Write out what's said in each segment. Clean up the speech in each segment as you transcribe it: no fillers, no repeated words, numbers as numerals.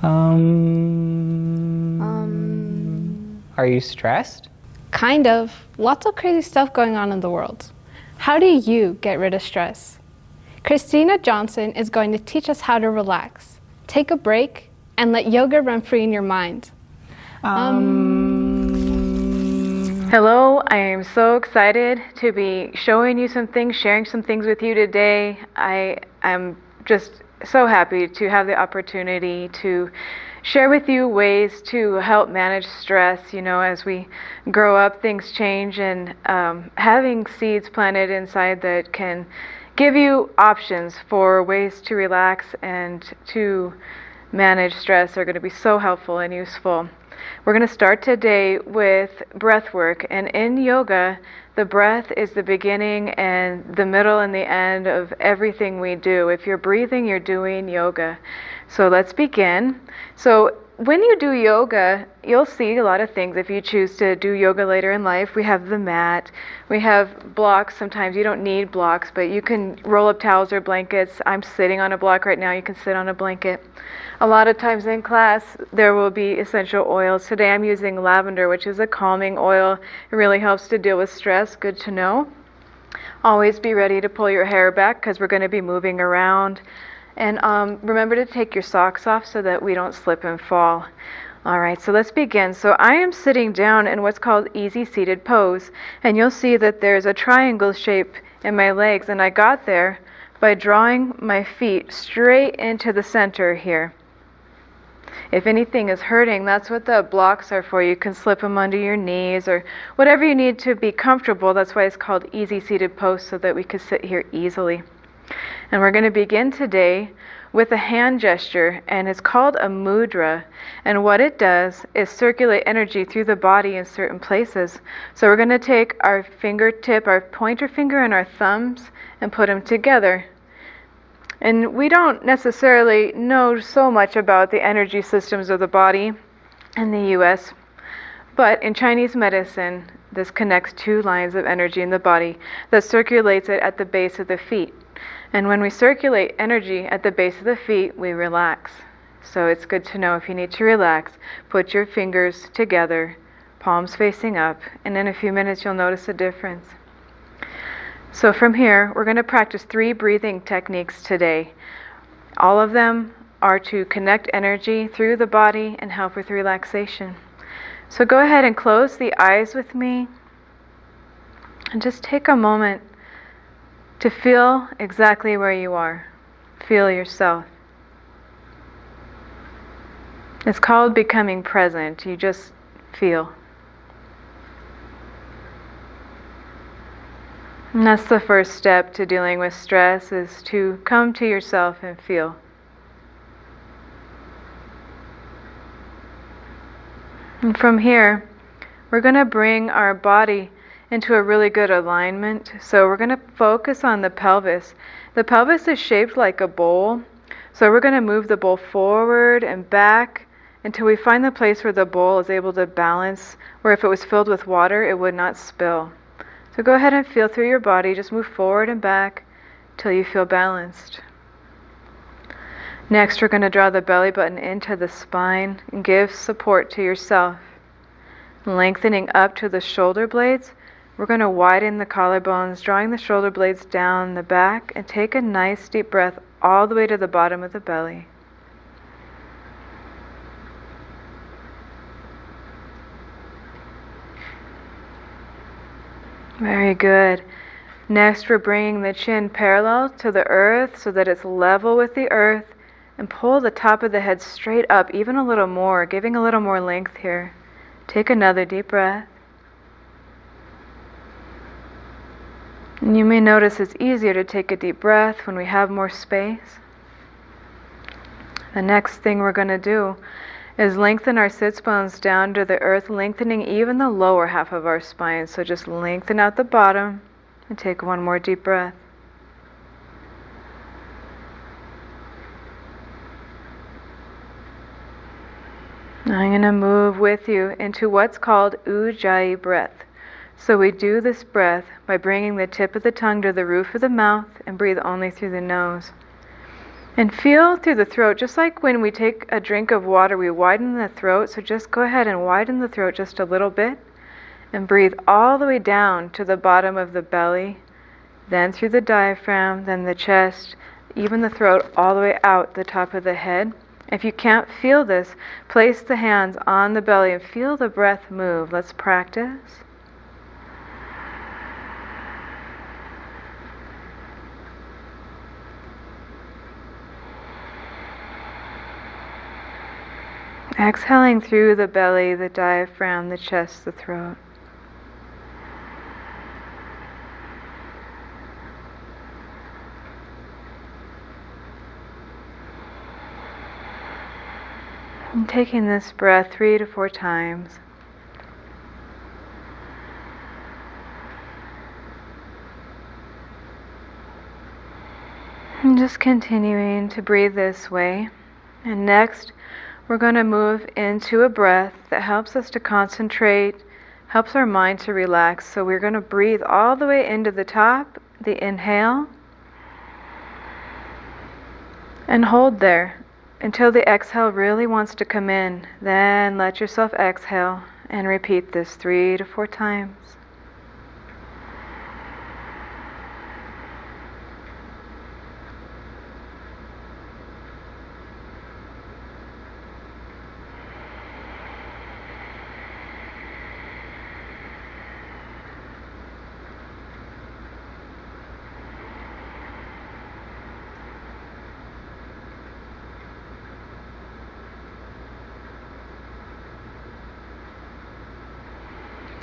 Are you stressed? Kind of. Lots of crazy stuff going on in the world. How do you get rid of stress? Christina Johnson is going to teach us how to relax, take a break, and let yoga run free in your mind. Hello, I am so excited to be showing you some things, sharing some things with you today. I am just so happy to have the opportunity to share with you ways to help manage stress. You know, as we grow up, things change, and having seeds planted inside that can give you options for ways to relax and to manage stress are going to be so helpful and useful. We're going to start today with breath work, and in yoga, the breath is the beginning and the middle and the end of everything we do. If you're breathing, you're doing yoga. So let's begin. So when you do yoga, you'll see a lot of things. If you choose to do yoga later in life, we have the mat, we have blocks. Sometimes you don't need blocks, but you can roll up towels or blankets. I'm sitting on a block right now. You can sit on a blanket. A lot of times in class, there will be essential oils. Today I'm using lavender, which is a calming oil. It really helps to deal with stress. Good to know. Always be ready to pull your hair back because we're going to be moving around. And remember to take your socks off so that we don't slip and fall. All right, so let's begin. So I am sitting down in what's called easy seated pose. And you'll see that there's a triangle shape in my legs. And I got there by drawing my feet straight into the center here. If anything is hurting, that's what the blocks are for. You can slip them under your knees or whatever you need to be comfortable. That's why it's called easy seated pose, so that we can sit here easily. And we're going to begin today with a hand gesture, and it's called a mudra. And what it does is circulate energy through the body in certain places. So we're going to take our fingertip, our pointer finger and our thumbs, and put them together. And we don't necessarily know so much about the energy systems of the body in the U.S., but in Chinese medicine, this connects two lines of energy in the body that circulates it at the base of the feet. And when we circulate energy at the base of the feet, we relax. So it's good to know if you need to relax, put your fingers together, palms facing up, and in a few minutes you'll notice a difference. So from here, we're going to practice 3 breathing techniques today. All of them are to connect energy through the body and help with relaxation. So go ahead and close the eyes with me and just take a moment to feel exactly where you are. Feel yourself. It's called becoming present. You just feel. And that's the first step to dealing with stress, is to come to yourself and feel. And from here, we're going to bring our body into a really good alignment. So we're going to focus on the pelvis. The pelvis is shaped like a bowl. So we're going to move the bowl forward and back until we find the place where the bowl is able to balance, where if it was filled with water, it would not spill. So go ahead and feel through your body. Just move forward and back till you feel balanced. Next, we're going to draw the belly button into the spine and give support to yourself. Lengthening up to the shoulder blades, we're going to widen the collarbones, drawing the shoulder blades down the back, and take a nice deep breath all the way to the bottom of the belly. Very good. Next, we're bringing the chin parallel to the earth so that it's level with the earth, and pull the top of the head straight up, even a little more, giving a little more length here. Take another deep breath. And you may notice it's easier to take a deep breath when we have more space. The next thing we're going to do is lengthen our sits bones down to the earth, lengthening even the lower half of our spine. So just lengthen out the bottom and take one more deep breath. Now I'm going to move with you into what's called Ujjayi breath. So we do this breath by bringing the tip of the tongue to the roof of the mouth and breathe only through the nose. And feel through the throat, just like when we take a drink of water, we widen the throat. So just go ahead and widen the throat just a little bit. And breathe all the way down to the bottom of the belly, then through the diaphragm, then the chest, even the throat, all the way out the top of the head. If you can't feel this, place the hands on the belly and feel the breath move. Let's practice. Exhaling through the belly, the diaphragm, the chest, the throat. And taking this breath 3 to 4 times. And just continuing to breathe this way. And next, we're going to move into a breath that helps us to concentrate, helps our mind to relax. So we're going to breathe all the way into the top, the inhale, and hold there until the exhale really wants to come in. Then let yourself exhale and repeat this 3 to 4 times.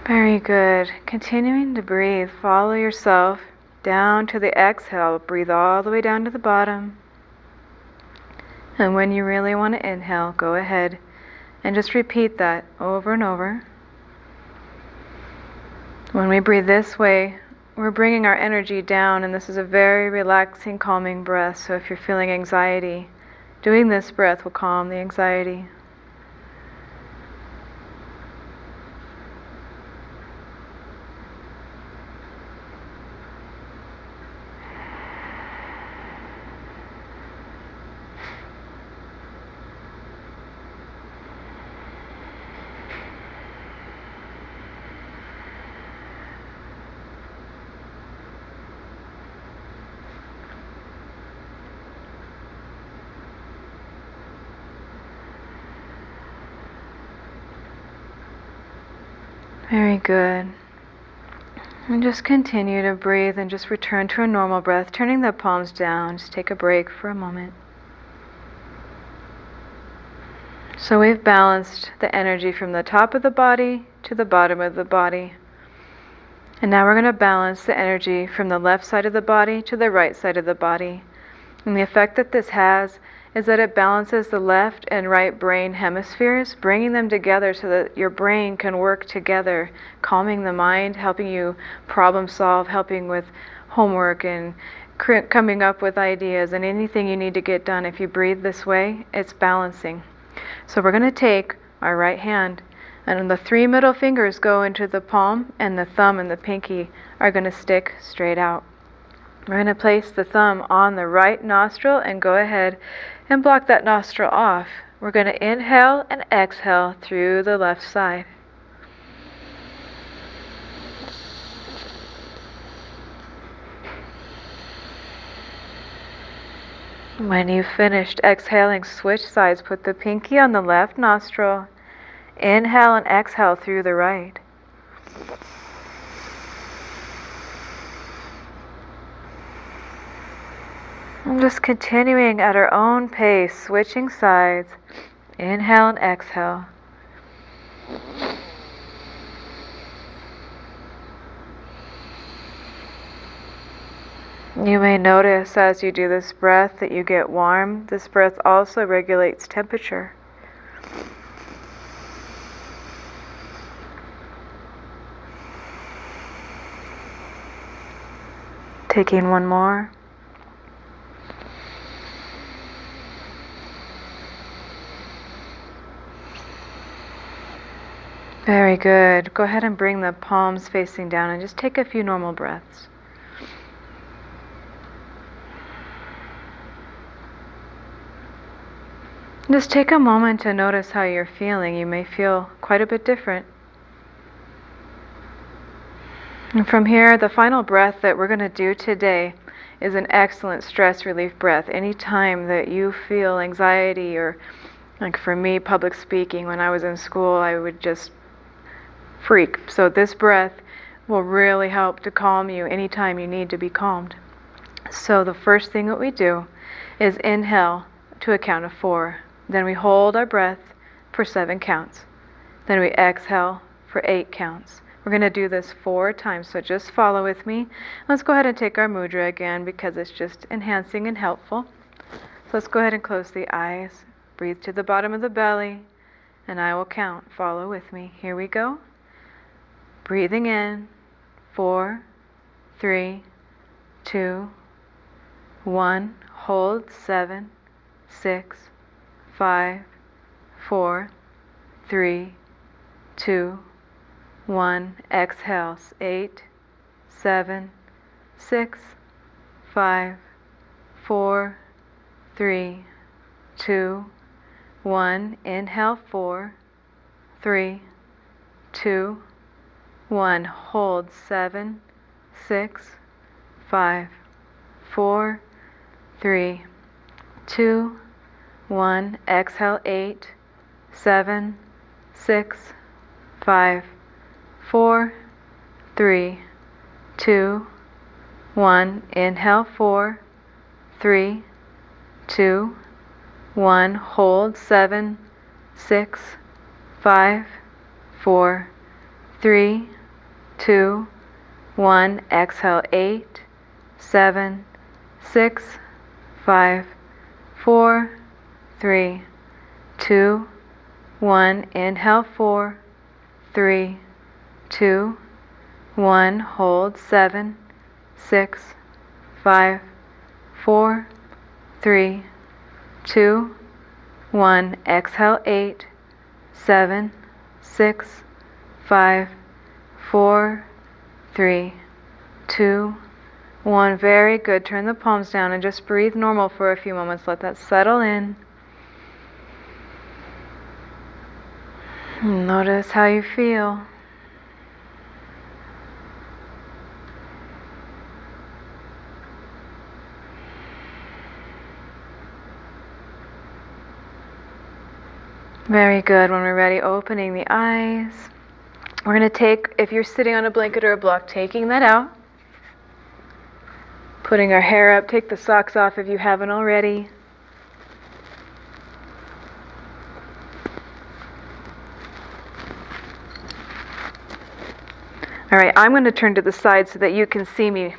Very good. Continuing to breathe. Follow yourself down to the exhale. Breathe all the way down to the bottom. And when you really want to inhale, go ahead and just repeat that over and over. When we breathe this way, we're bringing our energy down, and this is a very relaxing, calming breath. So if you're feeling anxiety, doing this breath will calm the anxiety. Very good. And just continue to breathe and just return to a normal breath, turning the palms down. Just take a break for a moment. So we've balanced the energy from the top of the body to the bottom of the body. And now we're going to balance the energy from the left side of the body to the right side of the body. And the effect that this has is that it balances the left and right brain hemispheres, bringing them together so that your brain can work together, calming the mind, helping you problem solve, helping with homework and coming up with ideas and anything you need to get done. If you breathe this way, it's balancing. So we're going to take our right hand, and the 3 middle fingers go into the palm, and the thumb and the pinky are going to stick straight out. We're going to place the thumb on the right nostril and go ahead and block that nostril off. We're going to inhale and exhale through the left side. When you've finished exhaling, switch sides. Put the pinky on the left nostril. Inhale and exhale through the right. And just continuing at our own pace, switching sides. Inhale and exhale. You may notice as you do this breath that you get warm. This breath also regulates temperature. Taking one more. Very good. Go ahead and bring the palms facing down and just take a few normal breaths. Just take a moment to notice how you're feeling. You may feel quite a bit different. And from here, the final breath that we're going to do today is an excellent stress relief breath. Anytime that you feel anxiety, or like for me, public speaking, when I was in school, I would just freak. So this breath will really help to calm you anytime you need to be calmed. So the first thing that we do is inhale to a count of 4. Then we hold our breath for 7 counts. Then we exhale for 8 counts. We're going to do this 4 times, so just follow with me. Let's go ahead and take our mudra again because it's just enhancing and helpful. So let's go ahead and close the eyes. Breathe to the bottom of the belly, and I will count. Follow with me. Here we go. Breathing in, 4, 3, 2, 1. Hold, 7, 6, 5, 4, 3, 2, 1. Exhale, 8, 7, 6, 5, 4, 3, 2, 1. Inhale, 4, 3, 2, 1. Hold, 7, 6, 5, 4, 3, 2, 1. Exhale, 8, 7, 6, 5, 4, 3, 2, 1. Inhale, 4, 3, 2, 1. Hold, 7, 6, 5, 4, 3, 2, 1. Exhale, 8, 7, 6, 5, 4, 3, 2, 1. Inhale, 4, 3, 2, 1. Hold, 7, 6, 5, 4, 3, 2, 1. Exhale, 8, 7, 6, 5, 4, 3, 2, 1. Very good. Turn the palms down and just breathe normal for a few moments. Let that settle in. Notice how you feel. Very good. When we're ready, opening the eyes. We're going to take, if you're sitting on a blanket or a block, taking that out. Putting our hair up. Take the socks off if you haven't already. Alright, I'm going to turn to the side so that you can see me.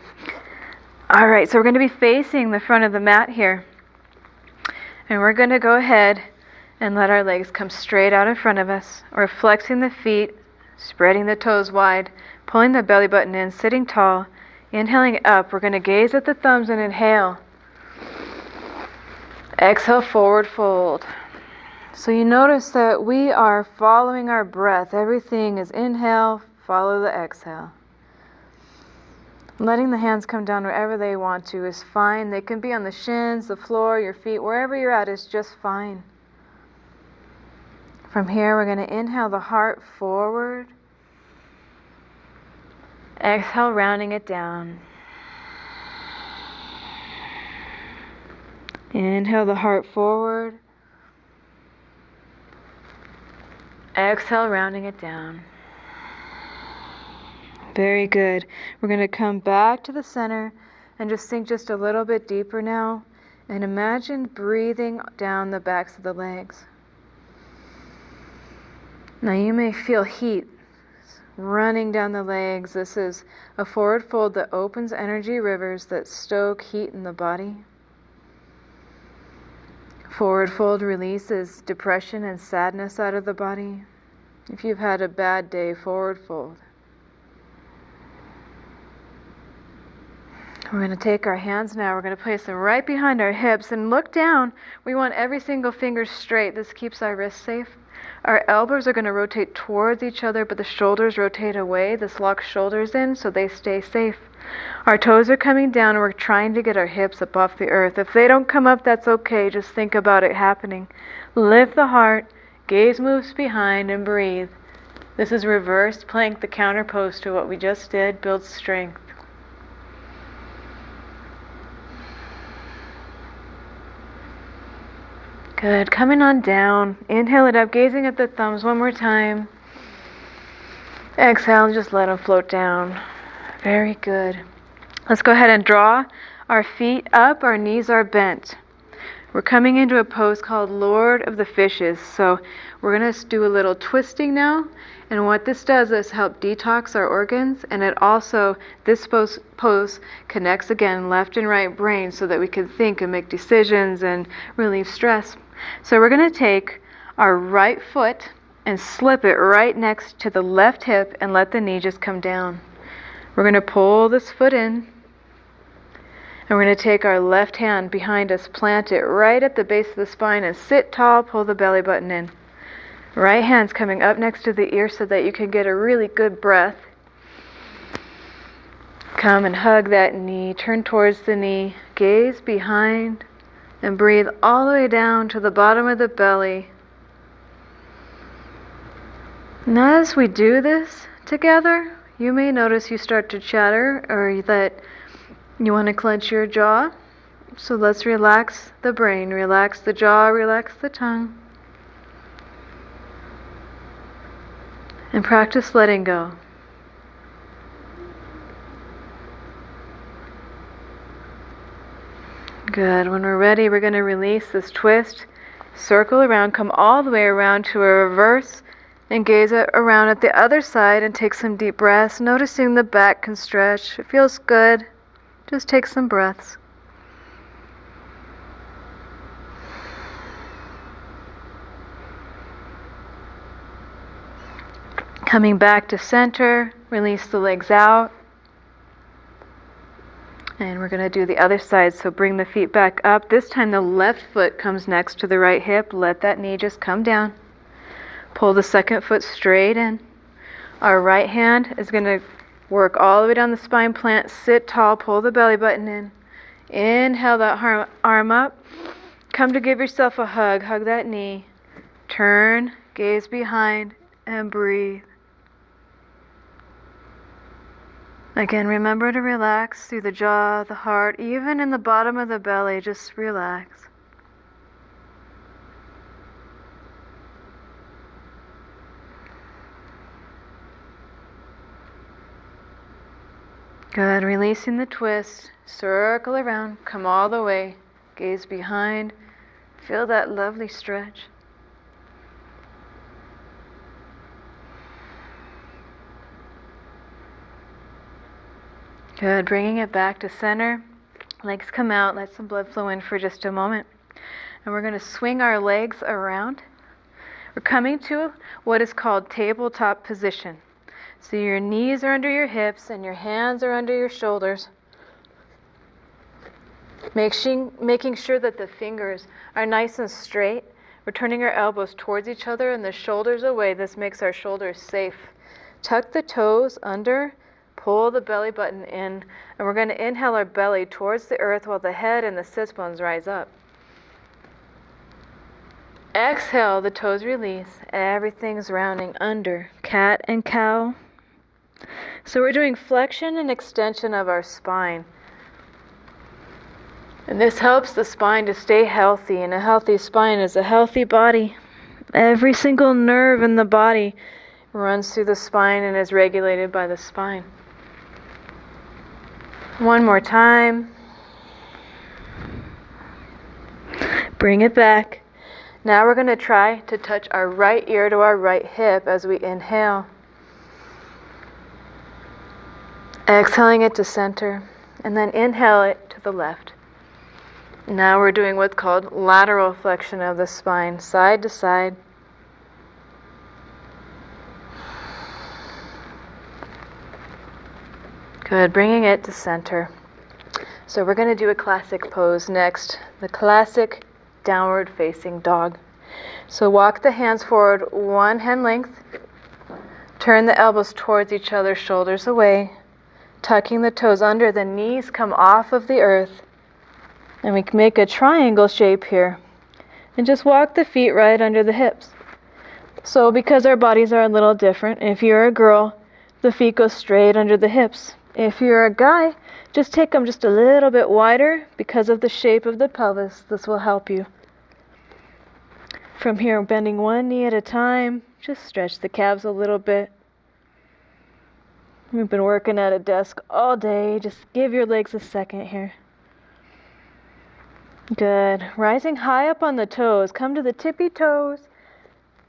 Alright, so we're going to be facing the front of the mat here. And we're going to go ahead and let our legs come straight out in front of us. We're flexing the feet, spreading the toes wide, pulling the belly button in, sitting tall, inhaling up. We're going to gaze at the thumbs and inhale. Exhale, forward fold. So you notice that we are following our breath. Everything is inhale, follow the exhale. Letting the hands come down wherever they want to is fine. They can be on the shins, the floor, your feet, wherever you're at is just fine. From here, we're going to inhale the heart forward. Exhale, rounding it down. Inhale the heart forward. Exhale, rounding it down. Very good. We're going to come back to the center and just sink just a little bit deeper now. And imagine breathing down the backs of the legs. Now you may feel heat running down the legs. This is a forward fold that opens energy rivers that stoke heat in the body. Forward fold releases depression and sadness out of the body. If you've had a bad day, forward fold. We're going to take our hands now, we're going to place them right behind our hips and look down. We want every single finger straight. This keeps our wrists safe. Our elbows are going to rotate towards each other, but the shoulders rotate away. This locks shoulders in so they stay safe. Our toes are coming down and we're trying to get our hips up off the earth. If they don't come up, that's okay. Just think about it happening. Lift the heart, gaze moves behind, and breathe. This is reversed plank, the counter pose to what we just did. Builds strength. Good. Coming on down. Inhale it up, gazing at the thumbs one more time. Exhale, just let them float down. Very good. Let's go ahead and draw our feet up. Our knees are bent. We're coming into a pose called Lord of the Fishes. So we're going to do a little twisting now. And what this does is help detox our organs. And it also, this pose connects again left and right brain so that we can think and make decisions and relieve stress. So we're going to take our right foot and slip it right next to the left hip and let the knee just come down. We're going to pull this foot in. And we're going to take our left hand behind us, plant it right at the base of the spine and sit tall, pull the belly button in. Right hand's coming up next to the ear so that you can get a really good breath. Come and hug that knee, turn towards the knee, gaze behind, and breathe all the way down to the bottom of the belly. Now as we do this together, you may notice you start to chatter or that you want to clench your jaw. So let's relax the brain, relax the jaw, relax the tongue. And practice letting go. Good. When we're ready, we're going to release this twist, circle around, come all the way around to a reverse, and gaze around at the other side and take some deep breaths, noticing the back can stretch. It feels good. Just take some breaths. Coming back to center, release the legs out. And we're going to do the other side, so bring the feet back up. This time the left foot comes next to the right hip. Let that knee just come down. Pull the second foot straight in. Our right hand is going to work all the way down the spine, plant, sit tall, pull the belly button in. Inhale that arm up. Come to give yourself a hug. Hug that knee. Turn, gaze behind, and breathe. Again, remember to relax through the jaw, the heart, even in the bottom of the belly. Just relax. Good. Releasing the twist. Circle around. Come all the way. Gaze behind. Feel that lovely stretch. Good. Bringing it back to center. Legs come out. Let some blood flow in for just a moment. And we're going to swing our legs around. We're coming to what is called tabletop position. So your knees are under your hips and your hands are under your shoulders. Making sure that the fingers are nice and straight. We're turning our elbows towards each other and the shoulders away. This makes our shoulders safe. Tuck the toes under. Pull the belly button in, and we're going to inhale our belly towards the earth while the head and the sits bones rise up. Exhale, the toes release. Everything's rounding under. Cat and cow. So we're doing flexion and extension of our spine. And this helps the spine to stay healthy, and a healthy spine is a healthy body. Every single nerve in the body runs through the spine and is regulated by the spine. One more time. Bring it back. Now we're going to try to touch our right ear to our right hip as we inhale. Exhaling it to center, and then inhale it to the left. Now we're doing what's called lateral flexion of the spine, side to side. Good, bringing it to center. So we're going to do a classic pose next, the classic downward facing dog. So walk the hands forward one hand length, turn the elbows towards each other, shoulders away, tucking the toes under, the knees come off of the earth, and we can make a triangle shape here. And just walk the feet right under the hips. So because our bodies are a little different, if you're a girl, the feet go straight under the hips. If you're a guy, just take them just a little bit wider because of the shape of the pelvis. This will help you. From here, bending one knee at a time, just stretch the calves a little bit. We've been working at a desk all day. Just give your legs a second here. Good. Rising high up on the toes, come to the tippy toes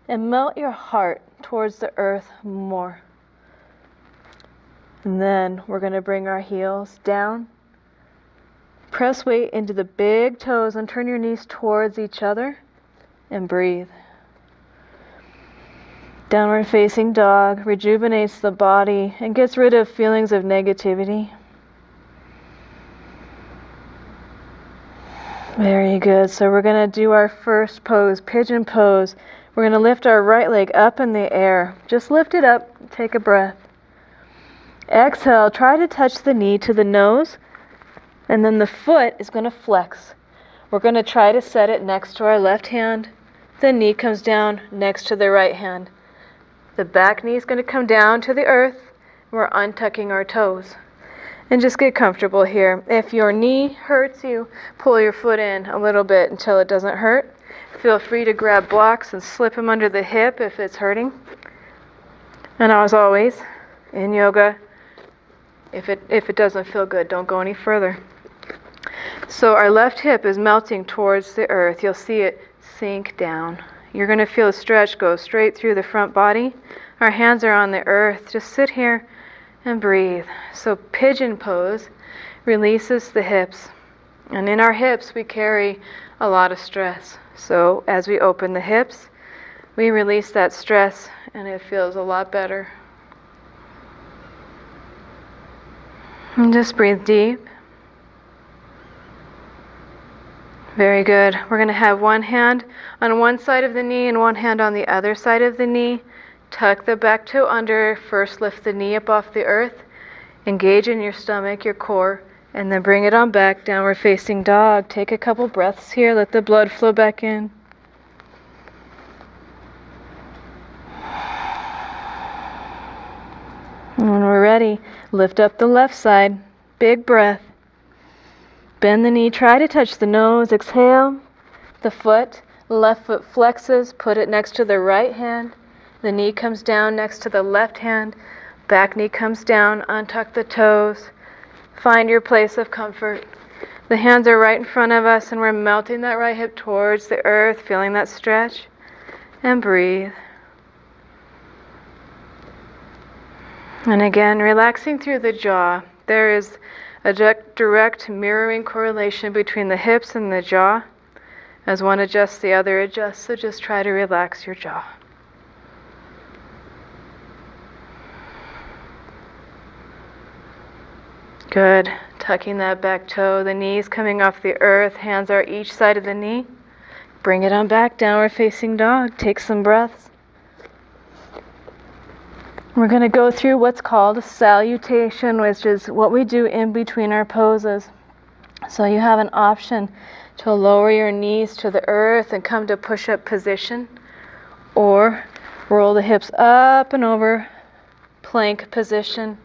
and melt your heart towards the earth more. And then we're going to bring our heels down. Press weight into the big toes and turn your knees towards each other and breathe. Downward facing dog rejuvenates the body and gets rid of feelings of negativity. Very good. So we're going to do our first pose, pigeon pose. We're going to lift our right leg up in the air. Just lift it up. Take a breath. Exhale. Try to touch the knee to the nose. And then the foot is going to flex. We're going to try to set it next to our left hand. The knee comes down next to the right hand. The back knee is going to come down to the earth. We're untucking our toes. And just get comfortable here. If your knee hurts you, pull your foot in a little bit until it doesn't hurt. Feel free to grab blocks and slip them under the hip if it's hurting. And as always, in yoga, if it doesn't feel good, don't go any further. So our left hip is melting towards the earth. You'll see it sink down. You're going to feel a stretch go straight through the front body. Our hands are on the earth. Just sit here and breathe. So pigeon pose releases the hips. And in our hips, we carry a lot of stress. So as we open the hips, we release that stress and it feels a lot better. And just breathe deep. Very good. We're going to have one hand on one side of the knee and one hand on the other side of the knee. Tuck the back toe under. First lift the knee up off the earth. Engage in your stomach, your core, and then bring it on back, downward facing dog. Take a couple breaths here. Let the blood flow back in. And when we're ready, lift up the left side. Big breath. Bend the knee, try to touch the nose, exhale. The foot, left foot flexes, put it next to the right hand. The knee comes down next to the left hand. Back knee comes down, untuck the toes. Find your place of comfort. The hands are right in front of us and we're melting that right hip towards the earth, feeling that stretch. And breathe. And again, relaxing through the jaw. There is a direct mirroring correlation between the hips and the jaw. As one adjusts, the other adjusts, so just try to relax your jaw. Good. Tucking that back toe, the knees coming off the earth, hands are each side of the knee. Bring it on back, downward facing dog. Take some breaths. We're going to go through what's called a salutation, which is what we do in between our poses. So you have an option to lower your knees to the earth and come to push-up position, or roll the hips up and over, plank position.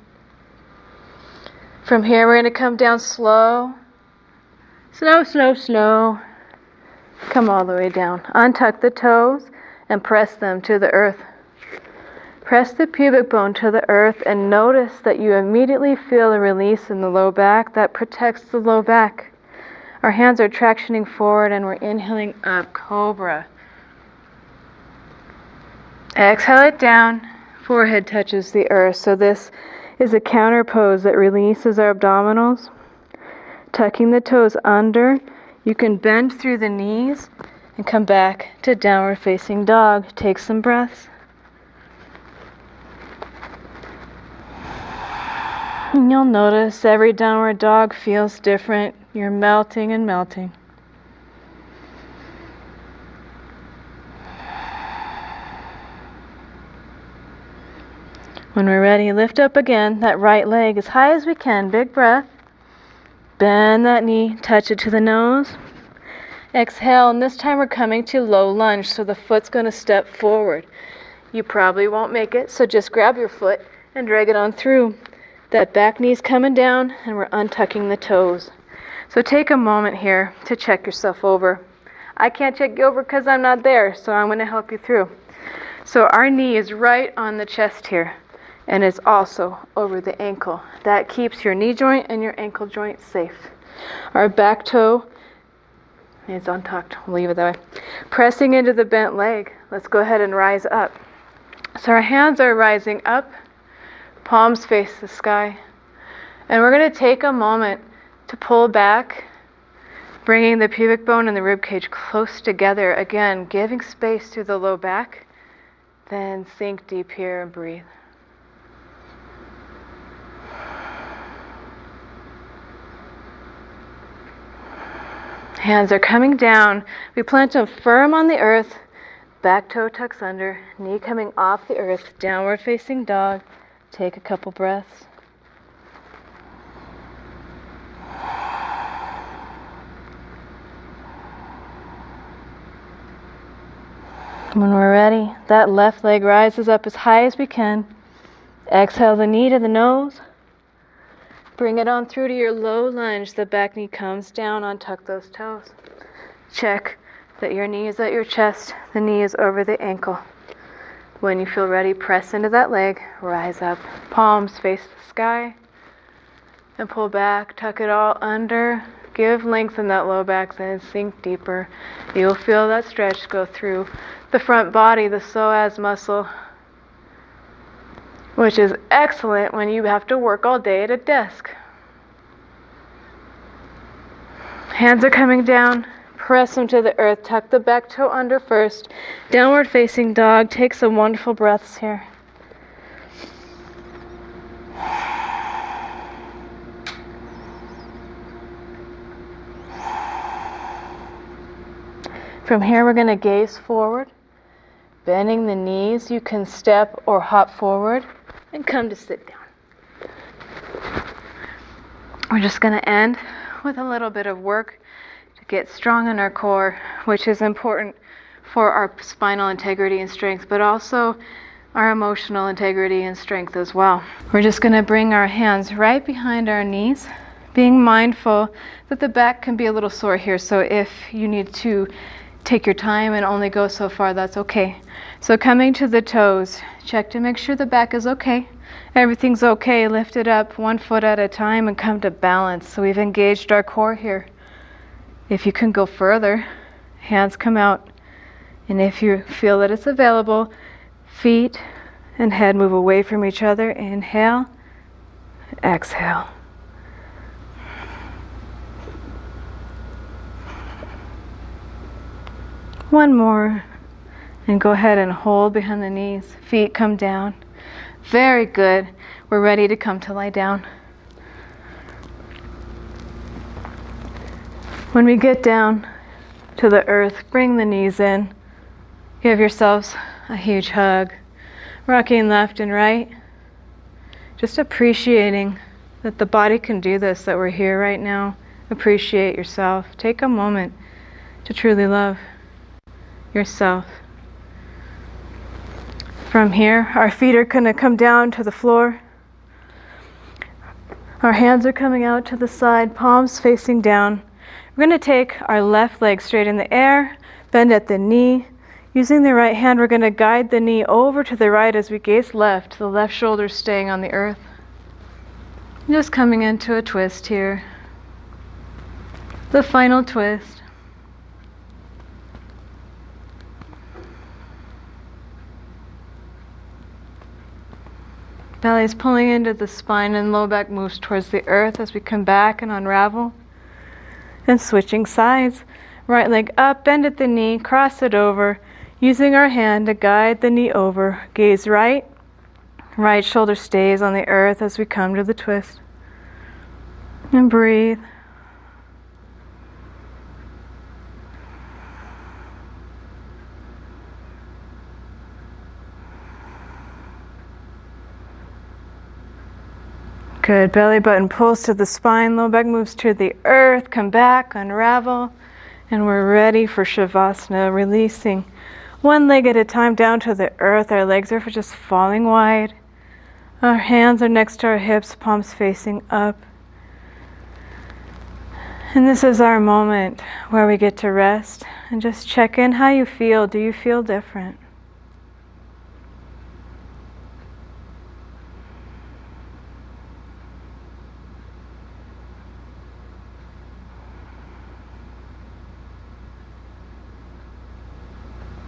From here, we're going to come down slow. Slow, slow, slow. Come all the way down. Untuck the toes and press them to the earth. Press the pubic bone to the earth and notice that you immediately feel a release in the low back that protects the low back. Our hands are tractioning forward and we're inhaling up, cobra. Exhale it down, forehead touches the earth. So this is a counter pose that releases our abdominals. Tucking the toes under, you can bend through the knees and come back to downward facing dog. Take some breaths. And you'll notice every downward dog feels different. You're melting and melting. When we're ready, lift up again, that right leg as high as we can. Big breath. Bend that knee, touch it to the nose. Exhale, and this time we're coming to low lunge, so the foot's going to step forward. You probably won't make it, so just grab your foot and drag it on through. That back knee's coming down, and we're untucking the toes. So take a moment here to check yourself over. I can't check you over because I'm not there, so I'm going to help you through. So our knee is right on the chest here, and it's also over the ankle. That keeps your knee joint and your ankle joint safe. Our back toe is untucked. We'll leave it that way. Pressing into the bent leg. Let's go ahead and rise up. So our hands are rising up, palms face the sky. And we're going to take a moment to pull back, bringing the pubic bone and the rib cage close together. Again, giving space through the low back. Then sink deep here and breathe. Hands are coming down. We plant them firm on the earth. Back toe tucks under. Knee coming off the earth. Downward facing dog. Take a couple breaths. When we're ready, that left leg rises up as high as we can. Exhale the knee to the nose. Bring it on through to your low lunge. The back knee comes down, untuck those toes. Check that your knee is at your chest, the knee is over the ankle. When you feel ready, press into that leg, rise up. Palms face the sky, and pull back, tuck it all under. Give length in that low back, then sink deeper. You'll feel that stretch go through the front body, the psoas muscle, which is excellent when you have to work all day at a desk. Hands are coming down. Press them to the earth. Tuck the back toe under first. Downward facing dog. Take some wonderful breaths here. From here, we're going to gaze forward, bending the knees. You can step or hop forward and come to sit down. We're just going to end with a little bit of work to get strong in our core, which is important for our spinal integrity and strength, but also our emotional integrity and strength as well. We're just going to bring our hands right behind our knees, being mindful that the back can be a little sore here, so if you need to take your time and only go so far, that's okay. So coming to the toes, check to make sure the back is okay. Everything's okay. Lift it up 1 foot at a time and come to balance. So we've engaged our core here. If you can go further, hands come out. And if you feel that it's available, feet and head move away from each other. Inhale, exhale. One more, and go ahead and hold behind the knees. Feet come down. Very good. We're ready to come to lie down. When we get down to the earth, bring the knees in. Give yourselves a huge hug. Rocking left and right. Just appreciating that the body can do this, that we're here right now. Appreciate yourself. Take a moment to truly love yourself. From here, our feet are going to come down to the floor. Our hands are coming out to the side, palms facing down. We're going to take our left leg straight in the air, bend at the knee. Using the right hand, we're going to guide the knee over to the right as we gaze left, the left shoulder staying on the earth. Just coming into a twist here. The final twist. Belly is pulling into the spine and low back moves towards the earth as we come back and unravel. And switching sides. Right leg up, bend at the knee, cross it over. Using our hand to guide the knee over. Gaze right. Right shoulder stays on the earth as we come to the twist. And breathe. Good. Belly button pulls to the spine, low back moves to the earth, come back, unravel, and we're ready for Shavasana, releasing one leg at a time down to the earth. Our legs are just falling wide. Our hands are next to our hips, palms facing up. And this is our moment where we get to rest and just check in how you feel. Do you feel different?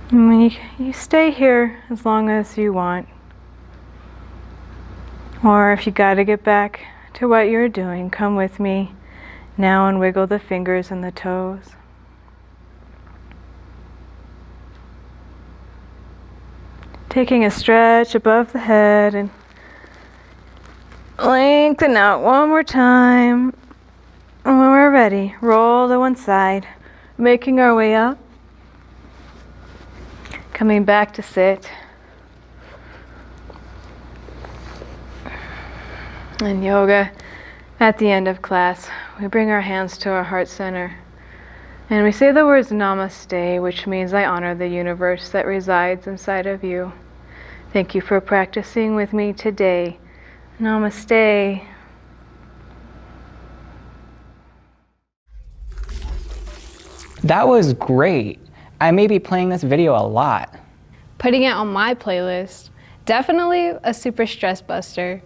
And you stay here as long as you want. Or if you got to get back to what you're doing, come with me now and wiggle the fingers and the toes. Taking a stretch above the head and lengthen out one more time. And when we're ready, roll to one side, making our way up. Coming back to sit. In yoga, at the end of class, we bring our hands to our heart center. And we say the words Namaste, which means I honor the universe that resides inside of you. Thank you for practicing with me today. Namaste. That was great. I may be playing this video a lot. Putting it on my playlist. Definitely a super stress buster.